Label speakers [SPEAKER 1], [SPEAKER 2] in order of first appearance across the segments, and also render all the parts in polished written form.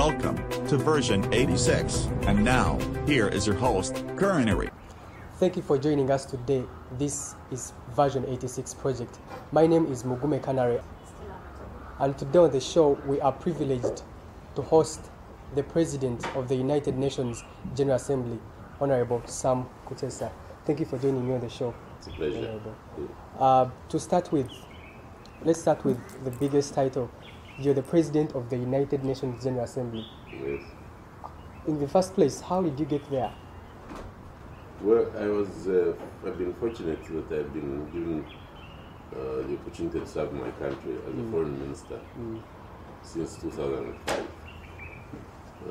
[SPEAKER 1] Welcome to version 86. And now, here is your host, CANARY.
[SPEAKER 2] Thank you for joining us today. This is version 86 project. My name is MUGUME CANARY. And today on the show, we are privileged to host the President of the United Nations General Assembly, Honorable Sam Kutesa. Thank you for joining me on the show.
[SPEAKER 3] It's a pleasure.
[SPEAKER 2] To start with, let's start with the biggest title. You're the President of the United Nations General Assembly.
[SPEAKER 3] Yes.
[SPEAKER 2] In the first place, how did you get there?
[SPEAKER 3] Well, I've been fortunate that I've been given the opportunity to serve my country as a foreign minister since 2005.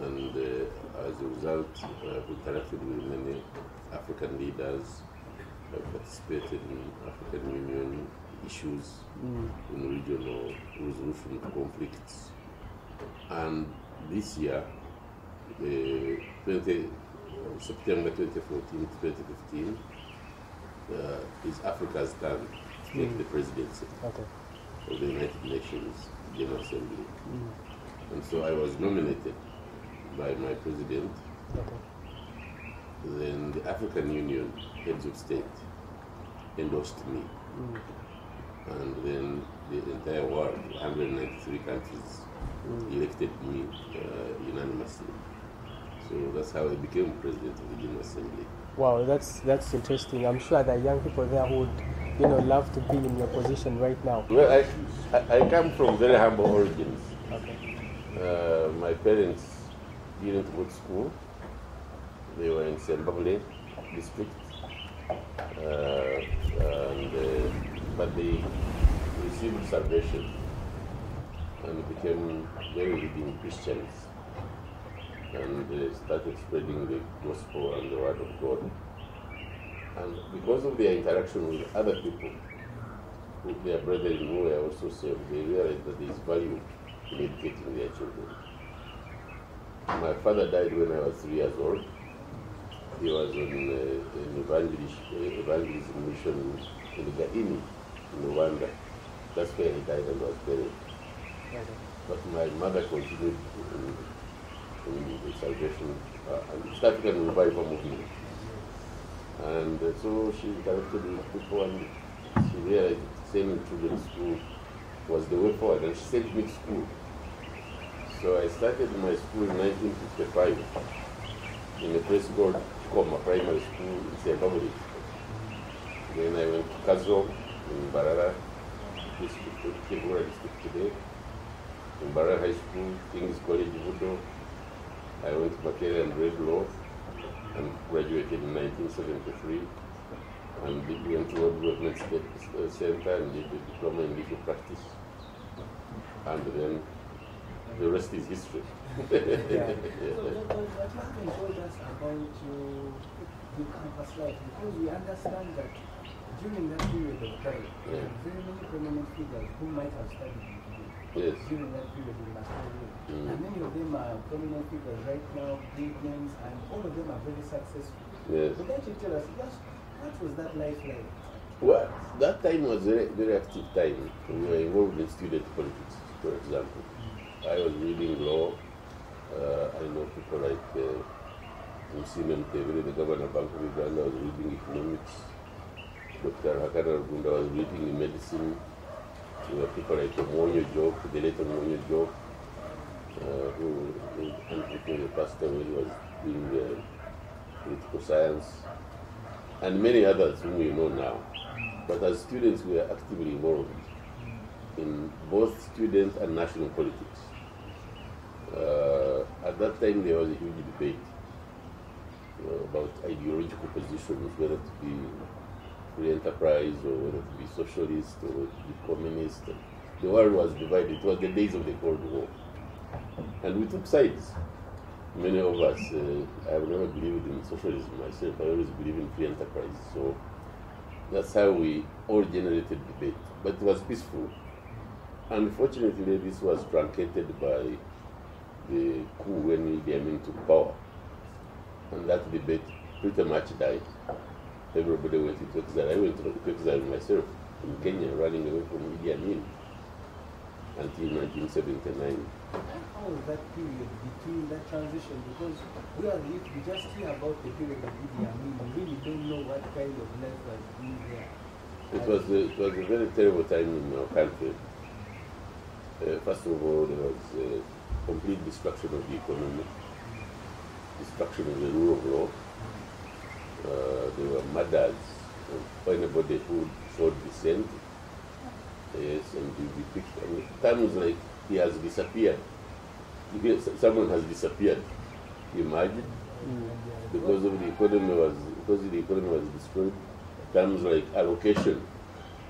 [SPEAKER 3] And as a result, I've interacted with many African leaders. I've participated in African Union issues in regional resolution of conflicts. And this year, September 2014 to 2015, is Africa's turn to take the presidency of the United Nations General Assembly. And so I was nominated by my president. Then the African Union heads of state endorsed me. And then the entire world, 193 countries, elected me unanimously. So that's how I became president of the General Assembly.
[SPEAKER 2] Wow, that's interesting. I'm sure there are young people there who would, love to be in your position right now.
[SPEAKER 3] Well, I come from very humble origins. My parents didn't go to school. They were in Zimbabwe district, but they received salvation and became very leading Christians, and they started spreading the gospel and the word of God. And because of their interaction with other people, with their brethren who were also saved, they realized that there is value in educating their children. My father died when I was 3 years old. He was on an evangelism mission in Gaini, in Uganda. That's where he died and was buried. But my mother continued in the salvation and started a revival movement. And so she interacted with people, and she realized sending children to school was the way forward, and she sent me to school. So I started my school in 1955 in a place called Koma Primary School in Zimbabwe. Then I went to Kazo in Barara district, Kibura district today. In Barara High School, King's College Vudo. I went to Makerere and Red Law and graduated in 1973. And went to World Development Center and did a diploma in legal practice. And then the rest is history.
[SPEAKER 4] So what happened told us about the campus life, because we understand that during that period of time, there were very many prominent figures who might have studied with you during that period in Australia. And many of them are prominent figures right now, big names, and all of them are very successful. So can't you tell us, what was that life like?
[SPEAKER 3] Well, that time was a very, very active time. We were involved in student politics, for example. I was reading law. I know people like Muslim Mtevere, the governor of Bank of Uganda, was reading economics. Dr. Hakana Rugunda was reading medicine. There were people like Monyo Job, the late Monyo Job, who unfortunately passed away, was doing political science, and many others whom we know now. But as students, we were actively involved in both student and national politics. At that time, there was a huge debate about ideological positions, whether to be free enterprise or whether to be socialist or whether to be communist. The world was divided. It was the days of the Cold War. And we took sides. Many of us, I have never believed in socialism myself. I always believe in free enterprise. So that's how we all generated debate. But it was peaceful. Unfortunately, this was truncated by the coup when Idi Amin took power. And that debate pretty much died. Everybody went into exile. I went into exile myself in Kenya, running away from Idi Amin until 1979.
[SPEAKER 4] how was that period between that transition? Because we are the youth, we just hear about the period of Idi Amin, we really don't know what kind of life was being there.
[SPEAKER 3] It was a very terrible time in our country. First of all, there was complete destruction of the economy, destruction of the rule of law. There were murders of anybody who showed dissent. Yes, and he will be picked. And times like he has disappeared. Someone has disappeared. Imagine, because of the economy was destroyed. Times like allocation,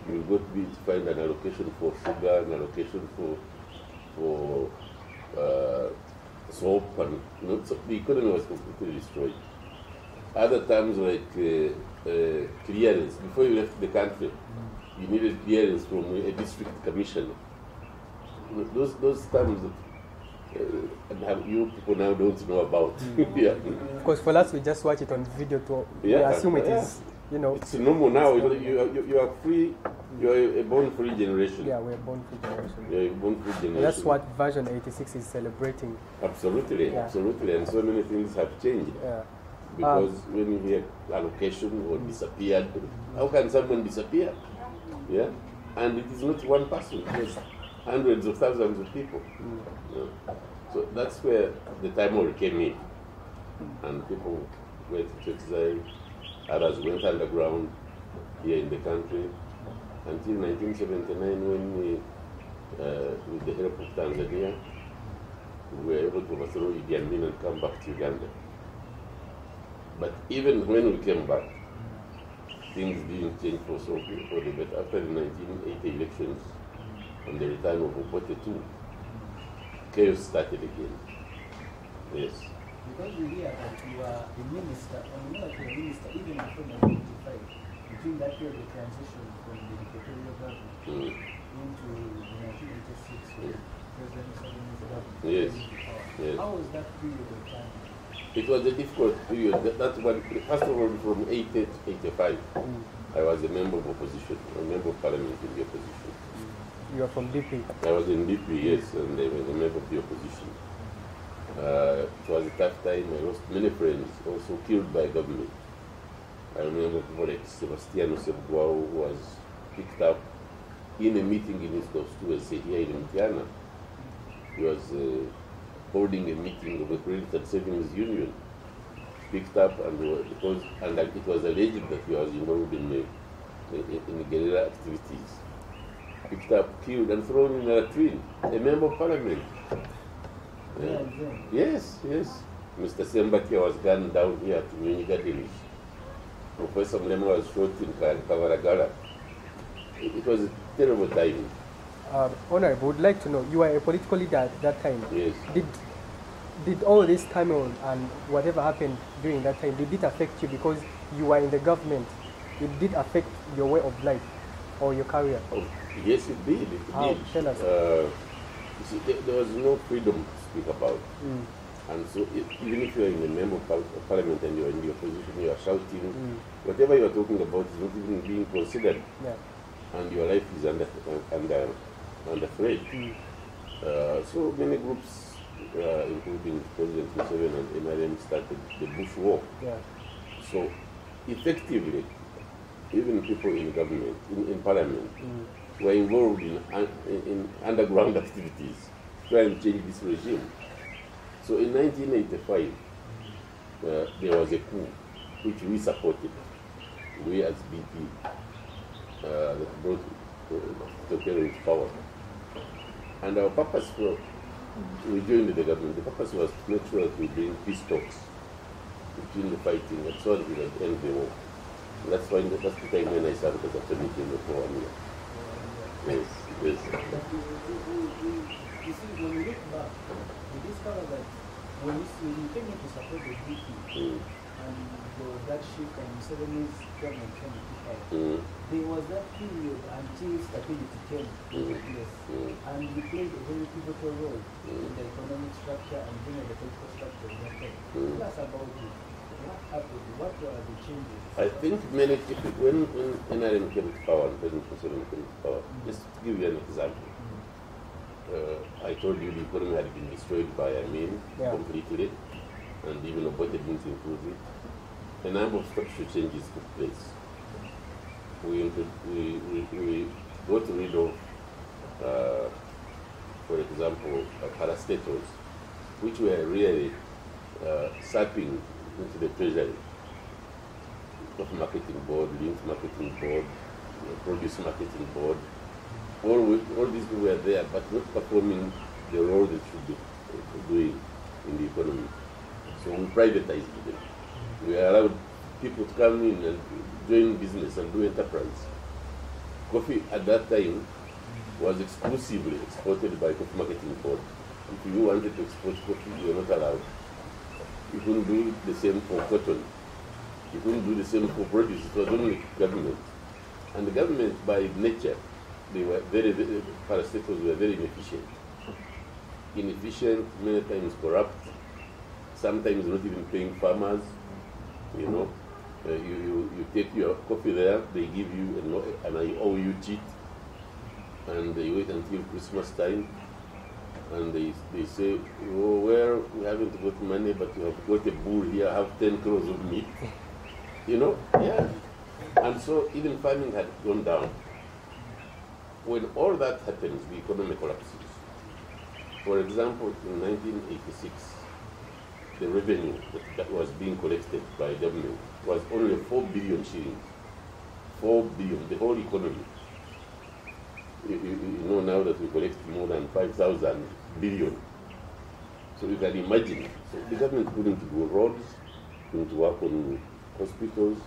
[SPEAKER 3] you go to find an allocation for sugar, an allocation for soap, and so the economy was completely destroyed. Other times like clearance, before you left the country, you needed clearance from a district commissioner. Those times you people now don't know about. Yeah.
[SPEAKER 2] Because for us, we just watch it on video to we assume it is, you know.
[SPEAKER 3] It's normal now. You are free. You are a born-free generation.
[SPEAKER 2] Yeah, we're born-free generation.
[SPEAKER 3] You are a born-free generation.
[SPEAKER 2] And that's what version 86 is celebrating.
[SPEAKER 3] Absolutely, absolutely. And so many things have changed.
[SPEAKER 2] Yeah.
[SPEAKER 3] Because when you hear allocation or disappeared, how can someone disappear? Yeah, and it is not one person. It's hundreds of thousands of people. Yeah. So that's where the time war came in, and people went to exile. Others went underground here in the country until 1979, when we, with the help of Tanzania, we were able to overthrow Idi Amin and come back to Uganda. But even when we came back, things didn't change for the better. After the 1980 elections and the return of Obote II, chaos started again. Yes.
[SPEAKER 4] Because we hear that you are a minister, and we know that you are a minister even before 1985, between that period of transition from the dictatorial government into the 1986 when President Museveni's government
[SPEAKER 3] Yes.
[SPEAKER 4] came into power.
[SPEAKER 3] Yes.
[SPEAKER 4] How was that period of time?
[SPEAKER 3] It was a difficult period. That's one. First of all, from 80 to 85, I was a member of opposition, a member of parliament in the opposition.
[SPEAKER 2] You are from DP?
[SPEAKER 3] I was in DP, yes, and I was a member of the opposition. It was a tough time. I lost many friends, also killed by government. I remember people like Sebastiano Sebugwa, who was picked up in a meeting in his constituency here in Mtiana. He was holding a meeting of the Credit and Savings Union, picked up, and it was alleged that he was involved in guerrilla activities. Picked up, killed, and thrown in a latrine. A member of parliament. Yes, yes. Mr. Sembatia was gunned down here at Nyonyi Gardens. Professor Mlema was shot in Kavaragala. It was a terrible time.
[SPEAKER 2] Honorable, would like to know, you were a political leader at that time.
[SPEAKER 3] Yes.
[SPEAKER 2] Did all this time on and whatever happened during that time, did it affect you because you were in the government? It did affect your way of life or your career?
[SPEAKER 3] Oh, yes, it did.
[SPEAKER 2] How? Tell us.
[SPEAKER 3] You see, there was no freedom to speak about. And so even if you are in a member of parliament and you are in the opposition, you are shouting, whatever you are talking about is not even being considered.
[SPEAKER 2] Yeah. And
[SPEAKER 3] your life is under threat. So many groups, including President Museveni and NRM, started the Bush War.
[SPEAKER 2] Yeah.
[SPEAKER 3] So effectively, even people in government, in parliament, were involved in underground activities, trying to change this regime. So in 1985, there was a coup which we supported, we as BP, that brought Kutesa into power. And our purpose we joined the government. The purpose was to make sure that we bring peace talks between the fighting and so that we could end the war. And that's the time when I served as a committee for 1 year. Yes, yes.
[SPEAKER 4] You see, when we look back, we discover that when you came in to support the DP, and there was that shift and Museveni's government came into power, there was that period until stability came into place. And you played a very pivotal role in the economic structure and the political structure of that time. Tell us about it. What happened? What were the changes?
[SPEAKER 3] I think many people, when NRM came to power and President Museveni came to power, just to give you an example, I told you the economy had been destroyed by Amin completely, and even Obote didn't improve it. A number of structural changes took place. We got rid of, for example, parastatals, which were really sapping into the treasury. Coffee marketing board, lint marketing board, produce marketing board. All these people were there, but not performing the role they should be doing in the economy. So we privatized them. We allowed people to come in and join business and do enterprise. Coffee at that time was exclusively exported by Coffee Marketing Board. If you wanted to export coffee, you were not allowed. You couldn't do the same for cotton. You couldn't do the same for produce. It was only government. And the government, by nature, they were parastatals were very inefficient. Inefficient, many times corrupt, sometimes not even paying farmers. You know, you take your coffee there, they give you an IOU cheat, and they wait until Christmas time, and they say, oh, well, we haven't got money, but we have got a bull here, have 10 kilos of meat. You know, yeah. And so even farming had gone down. When all that happens, the economy collapses. For example, in 1986, the revenue that was being collected by government was only 4 billion shillings. 4 billion, the whole economy. You know now that we collect more than 5,000 billion. So you can imagine. So the government couldn't do roads, couldn't work on hospitals,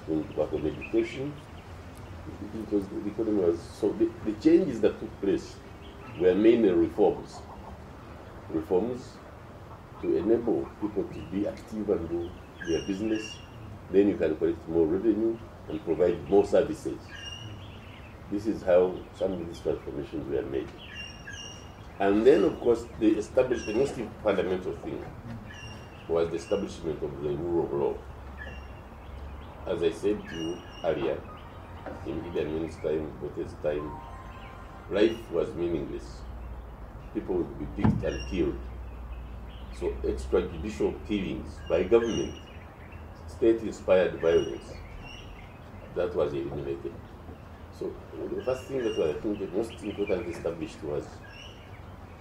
[SPEAKER 3] couldn't work on education, because the economy was so. The changes that took place were mainly reforms. Reforms to enable people to be active and do their business. Then you can collect more revenue and provide more services. This is how some of these transformations were made. And then, of course, they established the most fundamental thing was the establishment of the rule of law. As I said to you earlier, in Idi Amin's time, Bote's time, life was meaningless. People would be picked and killed. So extrajudicial killings by government, state-inspired violence, that was eliminated. So the first thing that I think the most important established was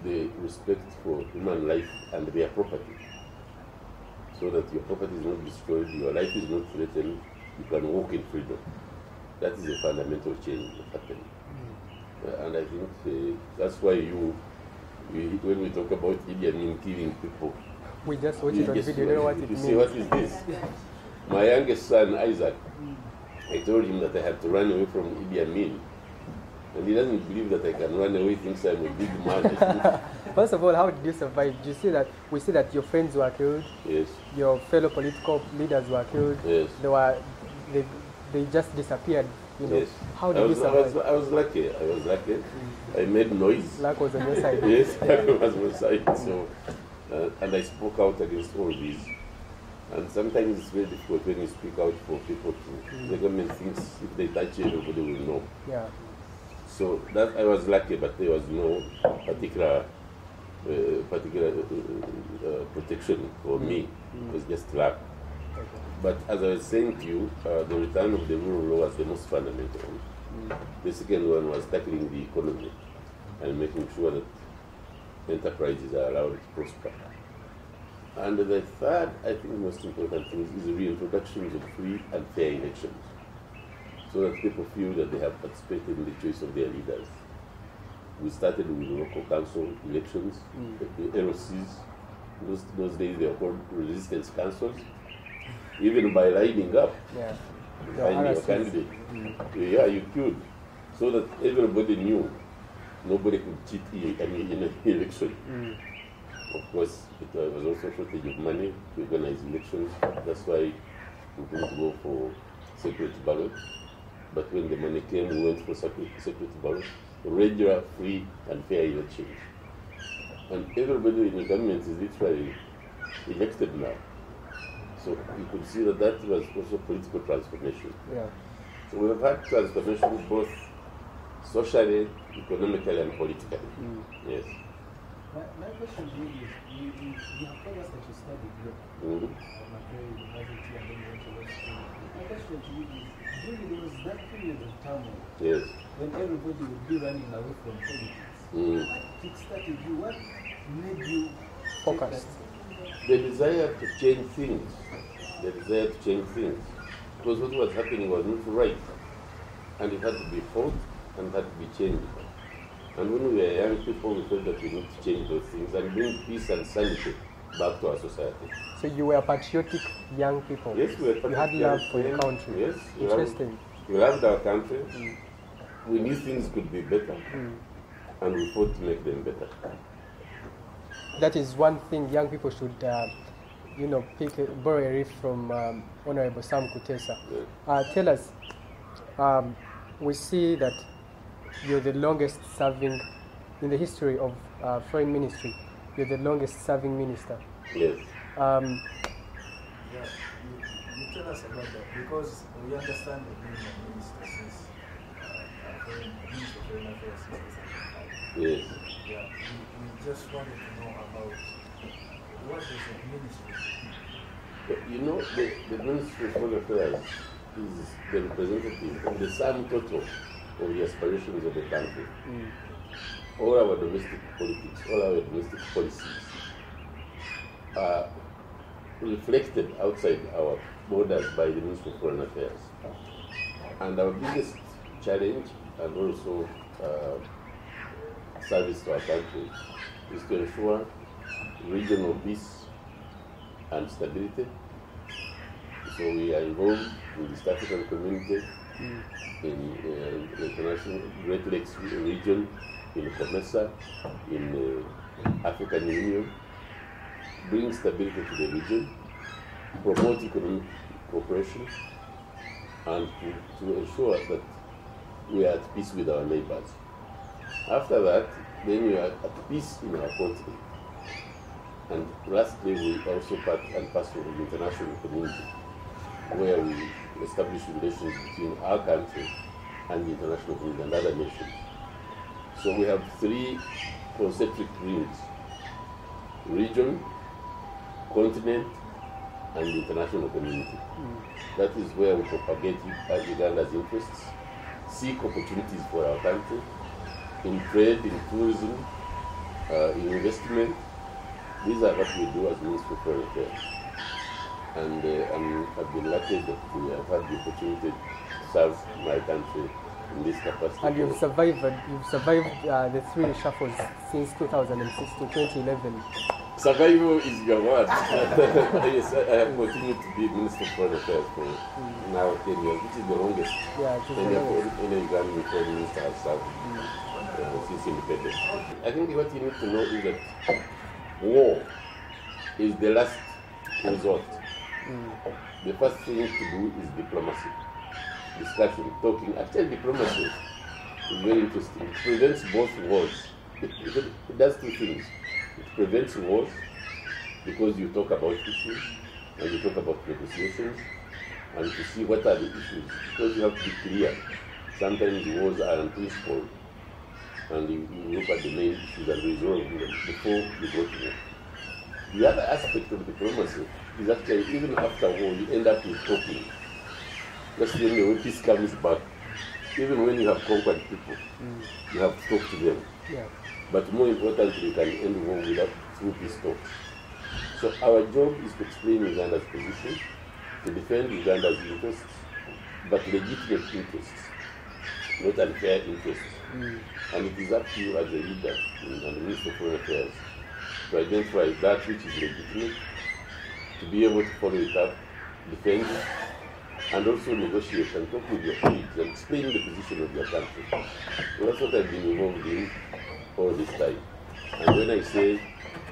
[SPEAKER 3] the respect for human life and their property. So that your property is not destroyed, your life is not threatened, you can walk in freedom. That is a fundamental change that happened. And I think that's why when we talk about Idi Amin killing people,
[SPEAKER 2] we just watch it on video, you know what it means.
[SPEAKER 3] You say, what is this? My youngest son, Isaac, I told him that I had to run away from Idi Amin. And he doesn't believe that I can run away, thinks I'm a big man.
[SPEAKER 2] First of all, how did you survive? Did you see that we see that your friends were killed?
[SPEAKER 3] Yes.
[SPEAKER 2] Your fellow political leaders were killed?
[SPEAKER 3] Yes.
[SPEAKER 2] They just disappeared. You know.
[SPEAKER 3] Yes.
[SPEAKER 2] How did you survive?
[SPEAKER 3] I was lucky. I made noise.
[SPEAKER 2] Luck was on your side.
[SPEAKER 3] Yes, luck was on my side. So, and I spoke out against all these. And sometimes it's very difficult when you speak out for people to. The government thinks if they touch you, everybody will know.
[SPEAKER 2] Yeah.
[SPEAKER 3] So that I was lucky, but there was no particular protection for me. It was just luck.
[SPEAKER 2] Okay.
[SPEAKER 3] But as I was saying to you, the return of the rule of law was the most fundamental one. The second one was tackling the economy and making sure that enterprises are allowed to prosper. And the third, I think, most important thing is the reintroduction of free and fair elections, so that people feel that they have participated in the choice of their leaders. We started with local council elections, the LOCs. Those days they were called resistance councils. Even by lining up, finding your candidate, you queued, so that everybody knew nobody could cheat in an election. Of course, it was also a shortage of money to organize elections. That's why we couldn't go for separate ballots. But when the money came, we went for separate ballots, regular, free, and fair elections. And everybody in the government is literally elected now. So you could see that that was also political transformation.
[SPEAKER 2] Yeah.
[SPEAKER 3] So we have had transformation both socially, economically, and politically. Yes.
[SPEAKER 4] My question to you is, you have told us that you studied law at Macquarie University and then you went to law school. My question to you is, during those that period of turmoil,
[SPEAKER 3] Yes.
[SPEAKER 4] when everybody would be running away from politics, what kickstarted you? What made you
[SPEAKER 2] Focused.
[SPEAKER 3] The desire to change things. The desire to change things. Because what was happening was not right. And it had to be fought and had to be changed. And when we were young people, we felt that we need to change those things and bring peace and sanity back to our society.
[SPEAKER 2] So you were patriotic young people.
[SPEAKER 3] Yes, we were
[SPEAKER 2] You had love for your
[SPEAKER 3] young
[SPEAKER 2] country.
[SPEAKER 3] Yes.
[SPEAKER 2] Interesting.
[SPEAKER 3] We loved our country. We knew things could be better. And we fought to make them better.
[SPEAKER 2] That is one thing young people should, borrow a riff from Honorable Sam Kutesa. Tell us, we see that you're the longest serving, in the history of foreign ministry, you're the longest serving minister.
[SPEAKER 3] Yes.
[SPEAKER 5] Yeah, you tell us about that, because we understand the being a minister since Minister of Foreign Affairs since 2005.
[SPEAKER 3] Yes.
[SPEAKER 5] Yeah, we just wanted to know about what is a ministry.
[SPEAKER 3] You know, the Ministry of Foreign Affairs is the representative of the sum total of the aspirations of the country. All our domestic politics, all our domestic policies are reflected outside our borders by the Ministry of Foreign Affairs. And our biggest challenge and also service to our country is to ensure regional peace and stability. So we are involved in the East African community, in the international Great Lakes region, in COMESA, in African Union, bring stability to the region, promote economic cooperation, and to ensure that we are at peace with our neighbors. After that, then we are at peace in our country. And lastly, we also part and parcel of the international community, where we establish relations between our country and the international community and other nations. So we have three concentric rings: region, continent, and the international community. That is where we propagate Uganda's interests, seek opportunities for our country in trade, in tourism, in investment. These are what we do as Ministry of Foreign Affairs. And I've been lucky that we have had the opportunity to serve my country in this capacity.
[SPEAKER 2] And you've survived the three reshuffles since 2006 to 2011.
[SPEAKER 3] Survival is your word. Yes, I have continued to be Minister of Foreign Affairs for now 10 years, which is the longest any Ugandan foreign minister has served since independence. I think what you need to know is that war is the last resort. The first thing to do is diplomacy, discussion, talking. Actually, diplomacy is very interesting. It prevents both wars. It does two things. It prevents wars because you talk about issues and you talk about negotiations and to see what are the issues, because you have to be clear. Sometimes wars are unprincipled and you look at the main issues and resolve them before you go to war. The other aspect of diplomacy is actually, even after war, you end up with talking. That's the only when peace comes back. Even when you have conquered people, you have to talk to them.
[SPEAKER 2] Yeah.
[SPEAKER 3] But more importantly, you can end war through peace talks. So our job is to explain Uganda's position, to defend Uganda's interests, but legitimate interests, not unfair interests. And it is up to you as a leader and the Minister of Foreign Affairs to identify that which is legitimate, to be able to follow it up, defend it, and also negotiate and talk with your colleagues and explain the position of your country. So that's what I've been involved in all this time. And when I say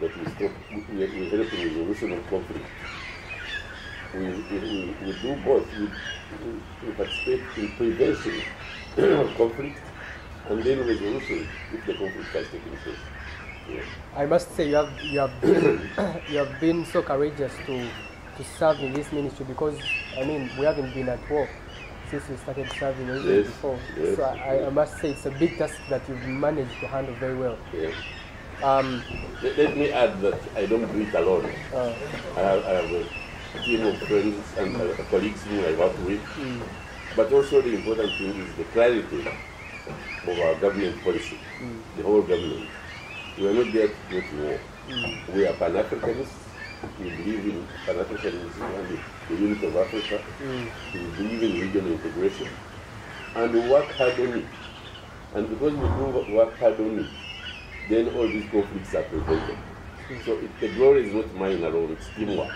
[SPEAKER 3] that we help in resolution of conflict, we do both. We participate in prevention of conflict and then resolution if the conflict has taken place. Yeah.
[SPEAKER 2] I must say you have been so courageous to serve in this ministry, because I mean we haven't been at war since you started serving even
[SPEAKER 3] Yes,
[SPEAKER 2] before.
[SPEAKER 3] yes,
[SPEAKER 2] So I must say it's a big task that you've managed to handle very well.
[SPEAKER 3] Yes. Let me add that I don't do it alone. I have a team of friends and colleagues whom I work with. But also the important thing is the clarity of our government policy, the whole government. We are not there to go to war. We are Pan-Africanists. We believe in Pan-Africanism and the unity of Africa. We believe in regional integration. And we work hard on it. And because we do work hard on it, then all these conflicts are prevented. So the glory is not mine alone, it's teamwork.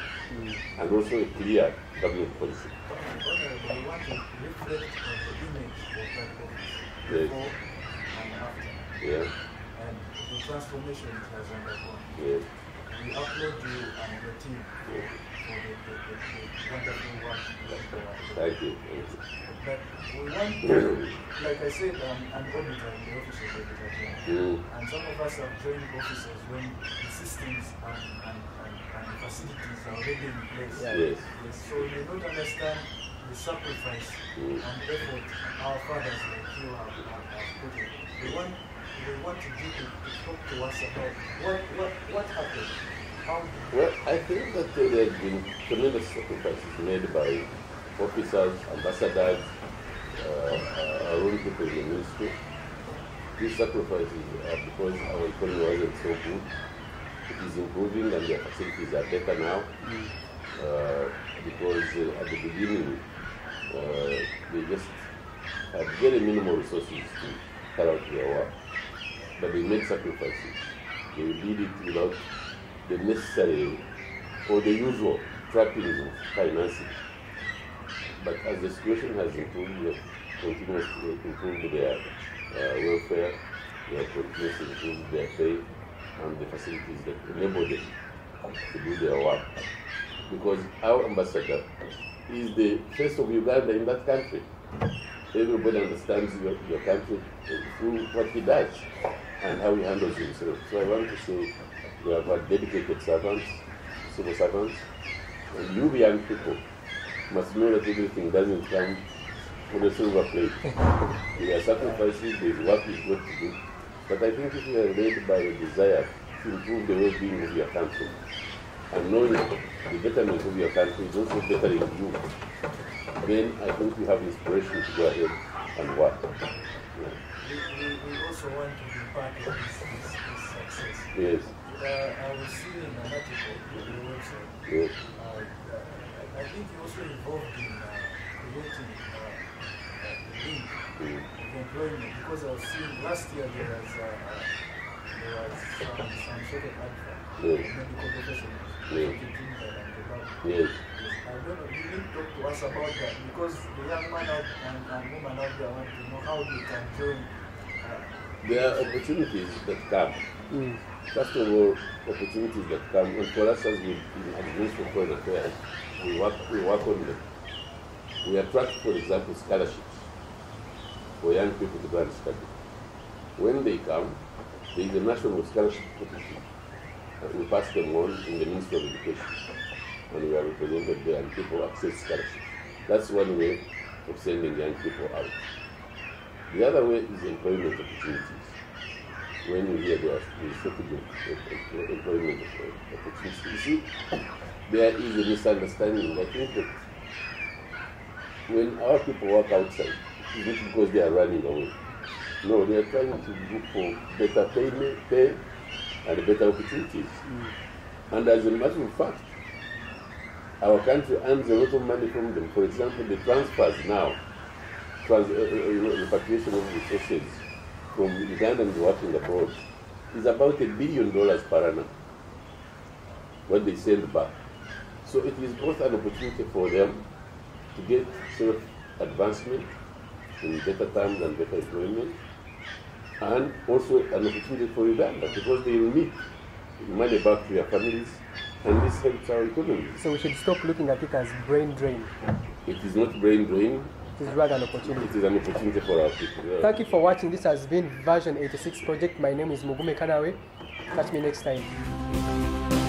[SPEAKER 3] And also a clear government policy.
[SPEAKER 5] Honorable, we want to reflect on the image of that office
[SPEAKER 3] Yes.
[SPEAKER 5] before and after,
[SPEAKER 3] Yeah.
[SPEAKER 5] and the transformation it has undergone.
[SPEAKER 3] Yes.
[SPEAKER 5] We applaud you and your team for the wonderful work you are doing.
[SPEAKER 3] Thank you.
[SPEAKER 5] But we want to, like I said, I'm an auditor in the office of the auditor, and some of us have joined officers when the systems and the facilities are already in place.
[SPEAKER 3] Yes.
[SPEAKER 5] Yes. So we may not understand the sacrifice and effort our fathers like you have put in. We want to talk to us about what happened.
[SPEAKER 3] Well, I think that there have been tremendous sacrifices made by officers, ambassadors, our own people in the ministry. These sacrifices are because our economy wasn't so good. It is improving and their facilities are better now. Because at the beginning, they just had very minimal resources to carry out their work. But they made sacrifices. They did it without the necessary or the usual trappings of financing. But as the situation has improved, we have continuously improved their welfare, we have continuously improved their pay and the facilities that enable them to do their work. Because our ambassador is the face of Uganda in that country. Everybody understands your country through what he does and how he handles himself. So I want to say we have had dedicated servants, civil servants, and you young people must know that everything doesn't come on a silver plate. There are sacrifices, there is work you've got to do. But I think if you are led by a desire to improve the well-being of your country, and knowing the betterment of your country is also bettering you, then I think you have inspiration to go ahead and work.
[SPEAKER 5] We also want to be part of this success.
[SPEAKER 3] Yes.
[SPEAKER 5] I was seeing an article on your website.
[SPEAKER 3] Yes.
[SPEAKER 5] I think you also involved in creating the link of employment, because I was seeing last year there was some sort of advert for medical professionals.
[SPEAKER 3] Yes.
[SPEAKER 5] Yes. I don't know, you need to talk to us about that, because the young man out and woman out there want to know how they can join.
[SPEAKER 3] There are opportunities that come. First of all, opportunities that come, and for us as we in Administration of Foreign Affairs, we work on them. We attract, for example, scholarships for young people to go and study. When they come, there is a national scholarship competition. We pass them on in the Ministry of Education, and we are represented there, and people access scholarships. That's one way of sending young people out. The other way is employment opportunities. When you hear there is shortage of employment opportunities, you see, there is a misunderstanding. I think that when our people work outside, it's not because they are running away. No, they are trying to look for better pay and better opportunities. And as a matter of fact, our country earns a lot of money from them. For example, the transfers now, repatriation of resources from Ugandans working abroad is about $1 billion per annum, what they send back. So it is both an opportunity for them to get self-advancement in better terms and better employment, and also an opportunity for Uganda, because they will meet money back to their families, and this helps our economy.
[SPEAKER 2] So we should stop looking at it as brain drain.
[SPEAKER 3] It is not brain drain.
[SPEAKER 2] It is rather an opportunity.
[SPEAKER 3] It is an opportunity for our people. Yeah.
[SPEAKER 2] Thank you for watching. This has been Version 86 Project. My name is MUGUME CANARY. Catch me next time.